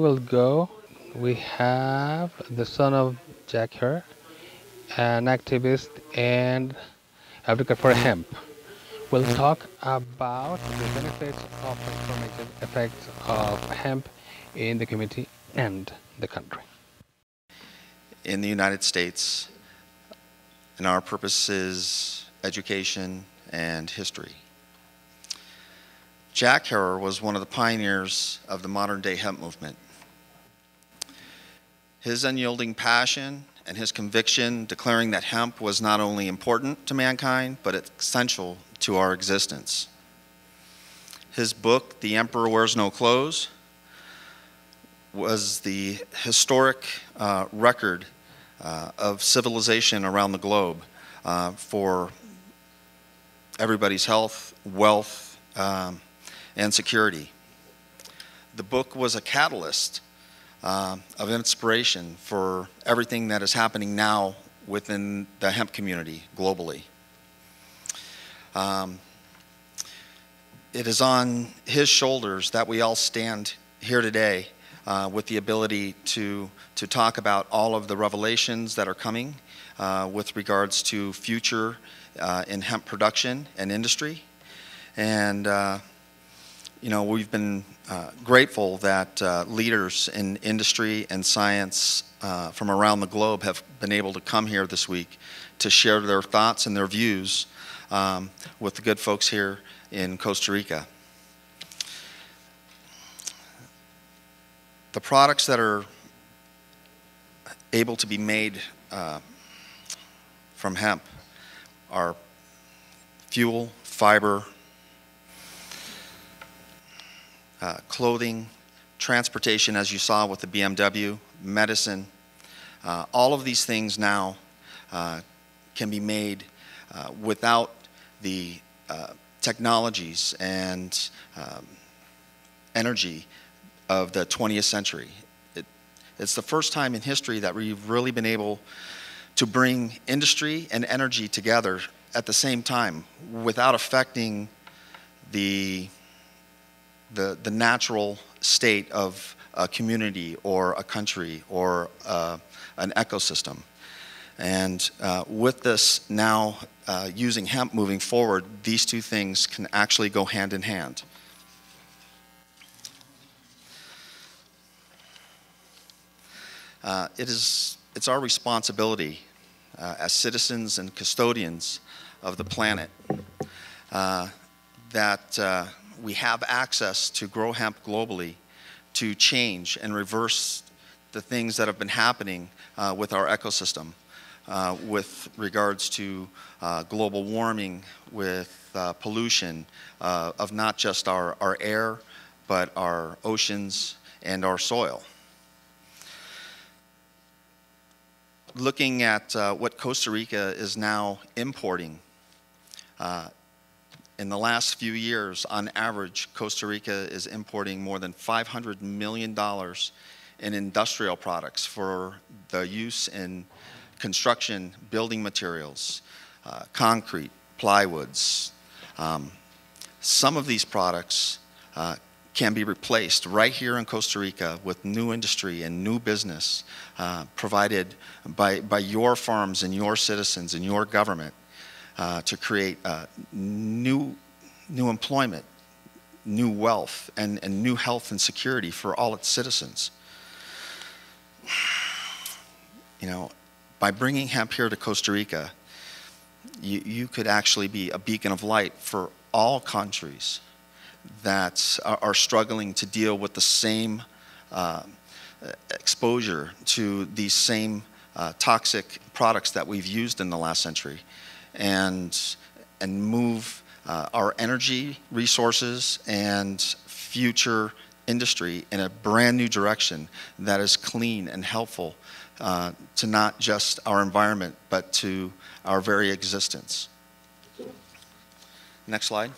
will go, we have the son of Jack Herr, an activist and advocate for hemp. We'll talk about the benefits of transformative effects of hemp in the community and the country. In the United States, and our purpose is education and history. Jack Herr was one of the pioneers of the modern-day hemp movement. His unyielding passion and his conviction declaring that hemp was not only important to mankind, but essential to our existence. His book, The Emperor Wears No Clothes, was the historic record of civilization around the globe for everybody's health, wealth, and security. The book was a catalyst of inspiration for everything that is happening now within the hemp community globally. It is on his shoulders that we all stand here today with the ability to talk about all of the revelations that are coming with regards to future in hemp production and industry. And you know, we've been grateful that leaders in industry and science from around the globe have been able to come here this week to share their thoughts and their views with the good folks here in Costa Rica. The products that are able to be made from hemp are fuel, fiber, clothing, transportation, as you saw with the BMW, medicine. All of these things now can be made without the technologies and energy of the 20th century. It's the first time in history that we've really been able to bring industry and energy together at the same time without affecting the natural state of a community or a country or an ecosystem. And with this now using hemp moving forward, these two things can actually go hand in hand. It's our responsibility as citizens and custodians of the planet that we have access to grow hemp globally to change and reverse the things that have been happening with our ecosystem with regards to global warming, with pollution of not just our air, but our oceans and our soil. Looking at what Costa Rica is now importing, in the last few years, on average, Costa Rica is importing more than $500 million in industrial products for the use in construction, building materials, concrete, plywoods. Some of these products can be replaced right here in Costa Rica with new industry and new business provided by your farms and your citizens and your government to create new employment, new wealth, and new health and security for all its citizens. You know, by bringing hemp here to Costa Rica, you could actually be a beacon of light for all countries that are struggling to deal with the same exposure to these same toxic products that we've used in the last century, and move our energy resources and future industry in a brand new direction that is clean and helpful to not just our environment, but to our very existence. Next slide.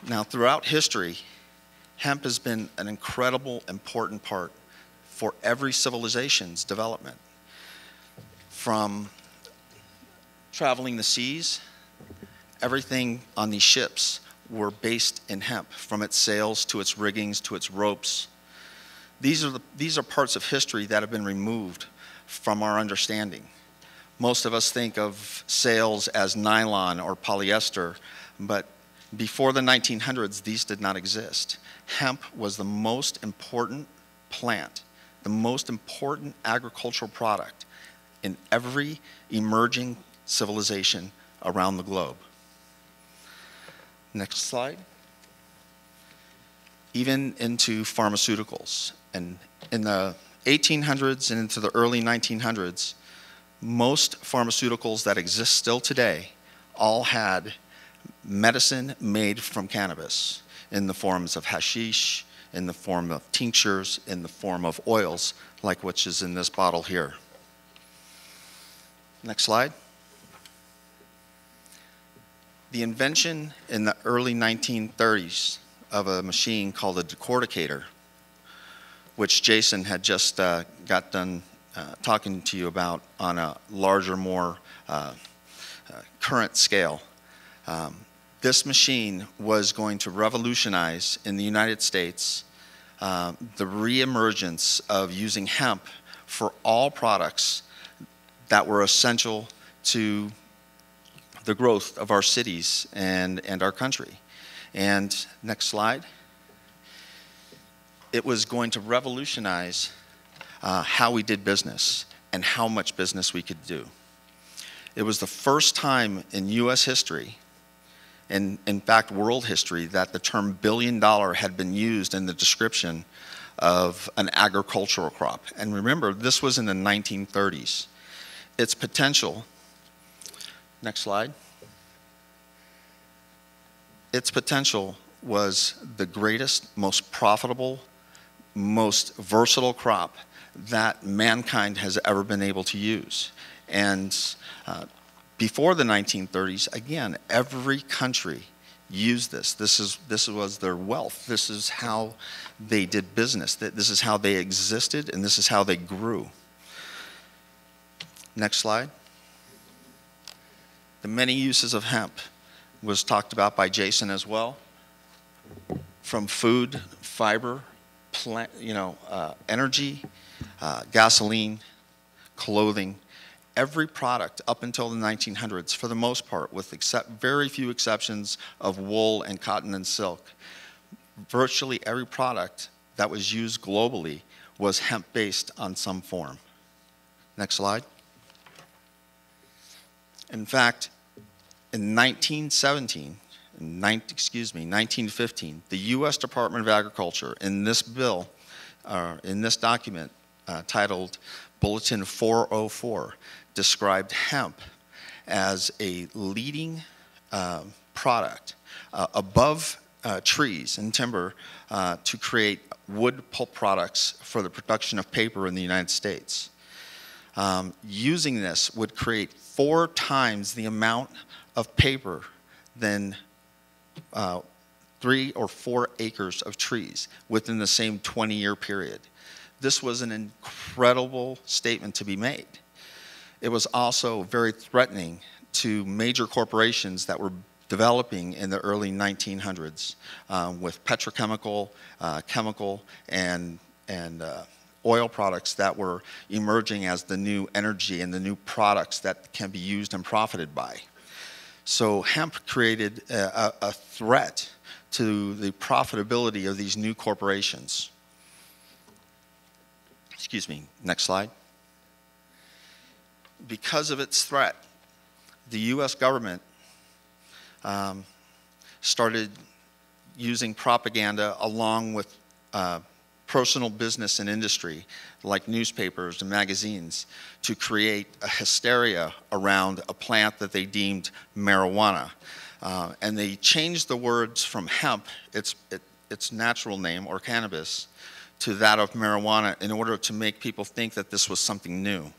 Now, throughout history, hemp has been an incredible, important part for every civilization's development. From traveling the seas, everything on these ships were based in hemp, from its sails to its riggings to its ropes. These are parts of history that have been removed from our understanding. Most of us think of sails as nylon or polyester, but before the 1900s, these did not exist. Hemp was the most important plant, the most important agricultural product in every emerging civilization around the globe. Next slide. Even into pharmaceuticals. And in the 1800s and into the early 1900s, most pharmaceuticals that exist still today all had medicine made from cannabis in the forms of hashish, in the form of tinctures, in the form of oils, like which is in this bottle here. Next slide. The invention in the early 1930s of a machine called a decorticator, which Jason had just got done talking to you about on a larger, more current scale. This machine was going to revolutionize in the United States the reemergence of using hemp for all products that were essential to the growth of our cities and our country. And next slide. It was going to revolutionize how we did business and how much business we could do. It was the first time in U.S. history, and in fact world history, that the term $1 billion had been used in the description of an agricultural crop. And remember, this was in the 1930s. Its potential, next slide. Its potential was the greatest, most profitable, most versatile crop that mankind has ever been able to use. And before the 1930s, again, every country used this. This was their wealth. This is how they did business. This is how they existed, and this is how they grew. Next slide. The many uses of hemp was talked about by Jason as well. From food, fiber, plant, energy, gasoline, clothing, every product up until the 1900s, for the most part, with very few exceptions of wool and cotton and silk, virtually every product that was used globally was hemp-based on some form. Next slide. In fact, in 1915, the U.S. Department of Agriculture, in this bill, in this document titled Bulletin 404, described hemp as a leading product above trees and timber to create wood pulp products for the production of paper in the United States. Using this would create 4 times the amount of paper than 3 or 4 acres of trees within the same 20-year period. This was an incredible statement to be made. It was also very threatening to major corporations that were developing in the early 1900s with petrochemical, chemical, and oil products that were emerging as the new energy and the new products that can be used and profited by. So hemp created a threat to the profitability of these new corporations. Excuse me, next slide. Because of its threat, the U.S. government started using propaganda along with personal business and industry, like newspapers and magazines, to create a hysteria around a plant that they deemed marijuana. And they changed the words from hemp, its natural name, or cannabis, to that of marijuana in order to make people think that this was something new.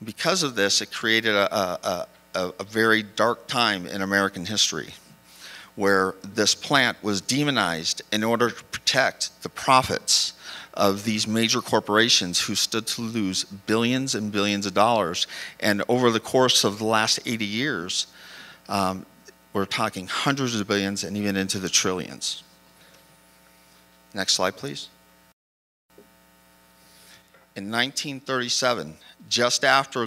Because of this, it created a very dark time in American history, where this plant was demonized in order to protect the profits of these major corporations who stood to lose billions and billions of dollars. And over the course of the last 80 years, We're talking hundreds of billions and even into the trillions. Next slide, please. In 1937, just after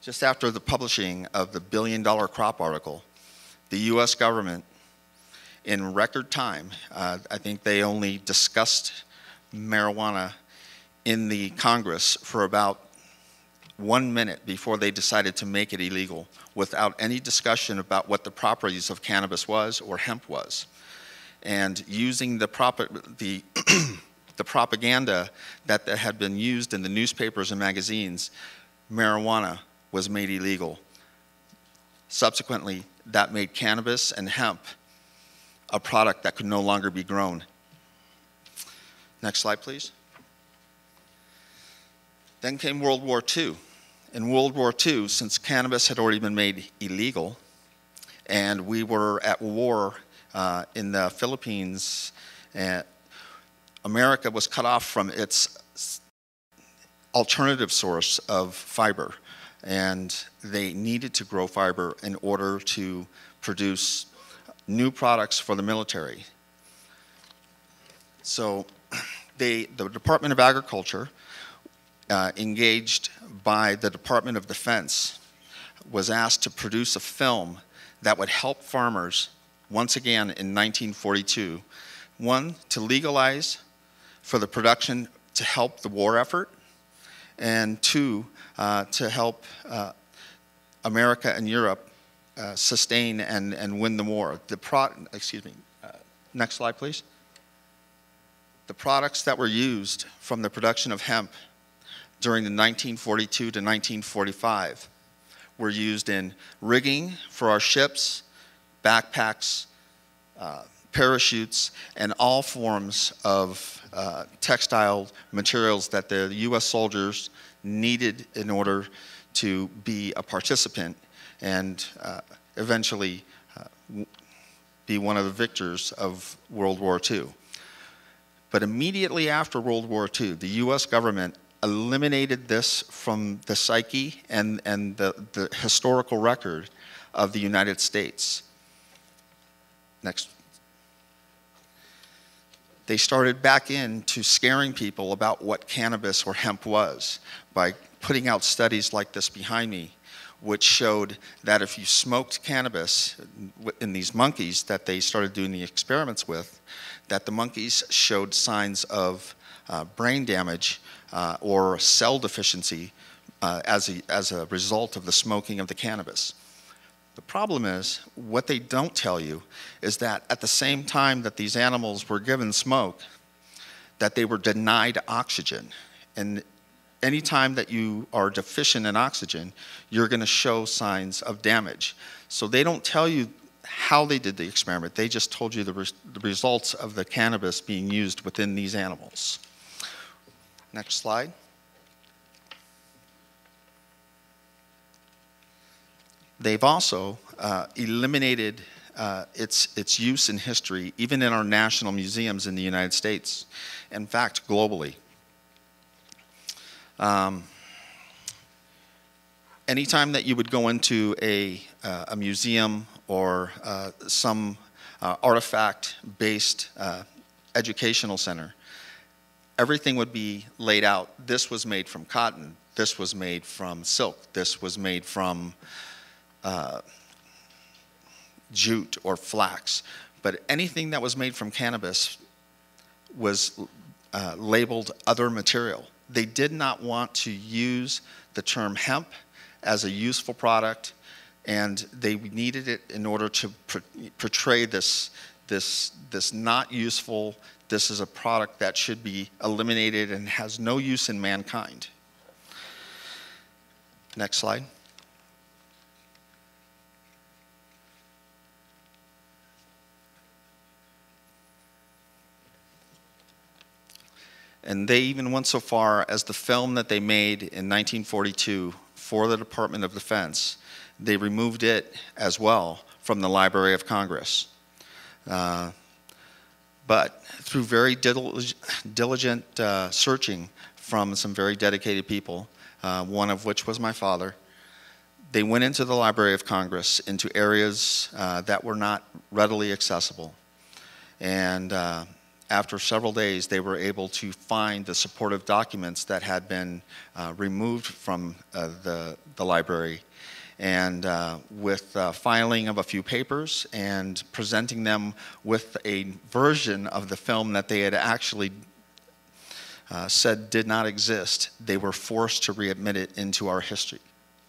just after the publishing of the billion-dollar crop article, the U.S. government, in record time, I think they only discussed marijuana in the Congress for about 1 minute before they decided to make it illegal, without any discussion about what the properties of cannabis was or hemp was. And using the propaganda that had been used in the newspapers and magazines, marijuana was made illegal. Subsequently, that made cannabis and hemp a product that could no longer be grown. Next slide, please. Then came World War II. In World War II, since cannabis had already been made illegal, and we were at war in the Philippines, America was cut off from its alternative source of fiber, and they needed to grow fiber in order to produce new products for the military. So the Department of Agriculture, engaged by the Department of Defense, was asked to produce a film that would help farmers once again in 1942. One, to legalize for the production to help the war effort, and two, to help America and Europe sustain and win the war. Next slide, please. The products that were used from the production of hemp during the 1942 to 1945 were used in rigging for our ships, backpacks, parachutes, and all forms of textile materials that the U.S. soldiers needed in order to be a participant and eventually be one of the victors of World War II. But immediately after World War II, the U.S. government eliminated this from the psyche and the historical record of the United States. Next. They started back into scaring people about what cannabis or hemp was by putting out studies like this behind me, which showed that if you smoked cannabis in these monkeys that they started doing the experiments with, that the monkeys showed signs of brain damage or cell deficiency as a result of the smoking of the cannabis. The problem is, what they don't tell you is that at the same time that these animals were given smoke, that they were denied oxygen. And any time that you are deficient in oxygen, you're going to show signs of damage. So they don't tell you how they did the experiment. They just told you the results of the cannabis being used within these animals. Next slide. They've also eliminated its use in history, even in our national museums in the United States, in fact, globally. Anytime that you would go into a museum or some artifact-based educational center, everything would be laid out. This was made from cotton. This was made from silk. This was made from jute or flax. But anything that was made from cannabis was labeled other material. They did not want to use the term hemp as a useful product, and they needed it in order to portray this not useful, this is a product that should be eliminated and has no use in mankind. Next slide. And they even went so far as the film that they made in 1942 for the Department of Defense, they removed it as well from the Library of Congress. But through very diligent searching from some very dedicated people, one of which was my father, they went into the Library of Congress, into areas that were not readily accessible. And after several days, they were able to find the supportive documents that had been removed from the library. And with filing of a few papers and presenting them with a version of the film that they had actually said did not exist, they were forced to readmit it into our history.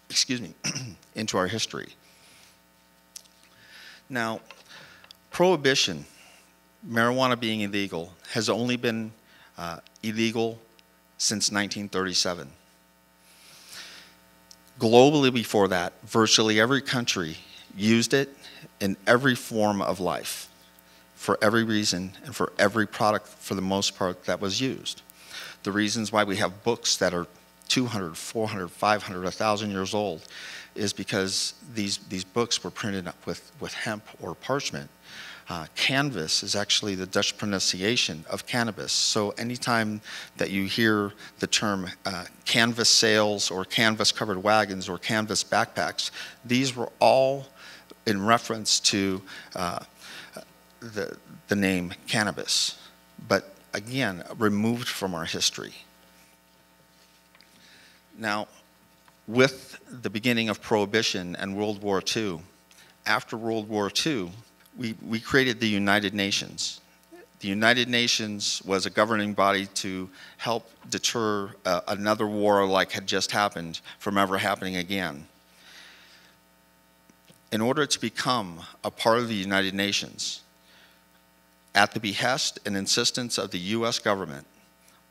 Excuse me, into our history. Now, prohibition, marijuana being illegal, has only been illegal since 1937. Globally before that, virtually every country used it in every form of life, for every reason and for every product, for the most part, that was used. The reasons why we have books that are 200, 400, 500, 1,000 years old is because these books were printed up with hemp or parchment. Canvas is actually the Dutch pronunciation of cannabis. So anytime that you hear the term canvas sails or canvas covered wagons or canvas backpacks, these were all in reference to the name cannabis, but again, removed from our history. Now, with the beginning of Prohibition and World War II, after World War II, we created the United Nations. The United Nations was a governing body to help deter another war like had just happened from ever happening again. In order to become a part of the United Nations, at the behest and insistence of the US government,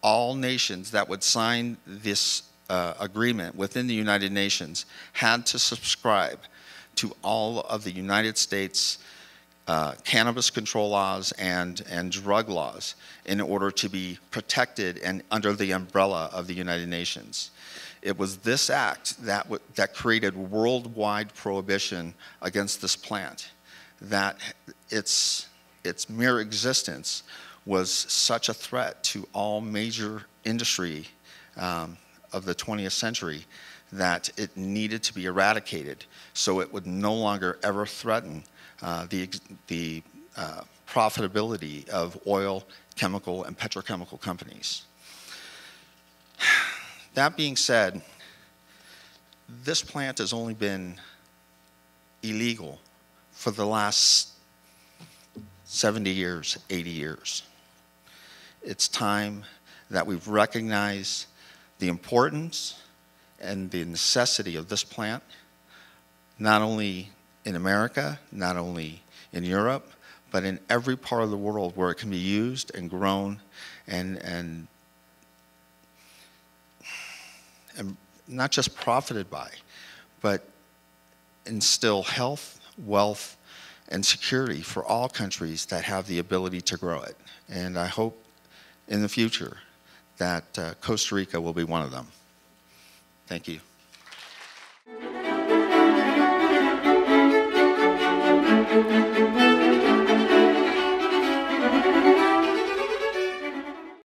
all nations that would sign this agreement within the United Nations had to subscribe to all of the United States cannabis control laws and drug laws in order to be protected and under the umbrella of the United Nations. It was this act that created worldwide prohibition against this plant, that its mere existence was such a threat to all major industry of the 20th century that it needed to be eradicated so it would no longer ever threaten the profitability of oil, chemical, and petrochemical companies. That being said, this plant has only been illegal for the last 70 years, 80 years. It's time that we've recognized the importance and the necessity of this plant, not only in America, not only in Europe, but in every part of the world where it can be used and grown and not just profited by, but instill health, wealth, and security for all countries that have the ability to grow it. And I hope in the future that Costa Rica will be one of them. Thank you.